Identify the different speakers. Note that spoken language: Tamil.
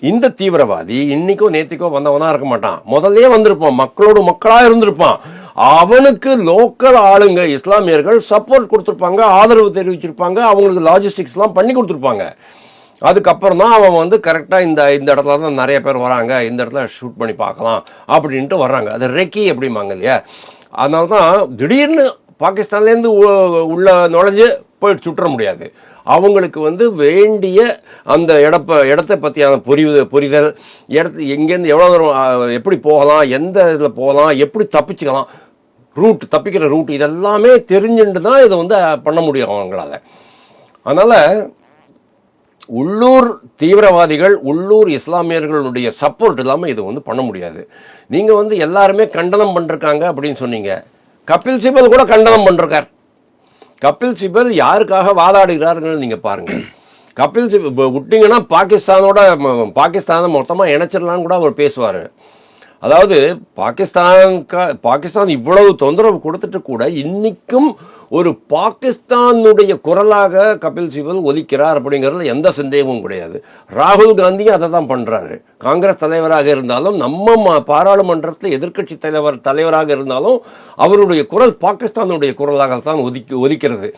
Speaker 1: இந்த தீவிரவாதி இன்னைக்கோ நேத்திக்கோ வந்தவனா இருக்க மாட்டான், முதல்லயே வந்திருப்பான், மக்களோட மக்களா இருந்திருப்பான். அவனுக்கு லோக்கல் ஆளுங்க இஸ்லாமியர்கள் சப்போர்ட் கொடுத்துருப்பாங்க, ஆதரவு தெரிவிச்சிருப்பாங்க, அவங்களுக்கு லாஜிஸ்டிக்ஸ் எல்லாம் பண்ணி கொடுத்துருப்பாங்க. அதுக்கப்புறம் தான் அவன் வந்து கரெக்டாக இந்த இடத்துல தான் நிறைய பேர் வராங்க, இந்த இடத்துல ஷூட் பண்ணி பார்க்கலாம் அப்படின்ட்டு வர்றாங்க. அது ரெக்கி அப்படிம்பாங்க இல்லையா. அதனால தான் திடீர்னு பாகிஸ்தான்லேருந்து உள்ள நுழைஞ்சு போயிட்டு சுற்ற முடியாது. அவங்களுக்கு வந்து வேண்டிய அந்த இடத்தை பற்றியான புரிதல், எங்கேருந்து எவ்வளோ தூரம் எப்படி போகலாம், எந்த இதில் போகலாம், எப்படி தப்பிச்சுக்கலாம், தப்பிக்கிற ரூட் இதெல்லாமே தெரிஞ்சுட்டு தான் இதை வந்து பண்ண முடியும் அவங்களால. அதனால் உள்ளூர் தீவிரவாதிகள், உள்ளூர் இஸ்லாமியர்களுடைய சப்போர்ட் இல்லாமல் இது வந்து பண்ண முடியாது. நீங்கள் வந்து எல்லாருமே கண்டனம் பண்ணிருக்காங்க அப்படின்னு சொன்னீங்க. கபில் சிபல் கூட கண்டனம் பண்ணிருக்கார். கபில் சிபல் யாருக்காக வாதாடுகிறார்கள் நீங்கள் பாருங்கள். கபில் சிபல் விட்டிங்கன்னா பாகிஸ்தானை மொத்தமாக இணைச்சிடலான்னு கூட அவர் பேசுவார். அதாவது பாகிஸ்தான் இவ்வளவு தொந்தரவு கொடுத்துட்டு கூட இன்னைக்கும் ஒரு பாகிஸ்தானுடைய குரலாக கபில் சிபல் ஒலிக்கிறார் அப்படிங்கிறதுல எந்த சந்தேகமும் கிடையாது. ராகுல் காந்தியும் அதை தான் பண்ணுறாரு. காங்கிரஸ் தலைவராக இருந்தாலும், நம்ம பாராளுமன்றத்தில் எதிர்க்கட்சி தலைவராக இருந்தாலும் அவருடைய குரல் பாகிஸ்தானுடைய குரலாகத்தான் ஒலிக்கிறது.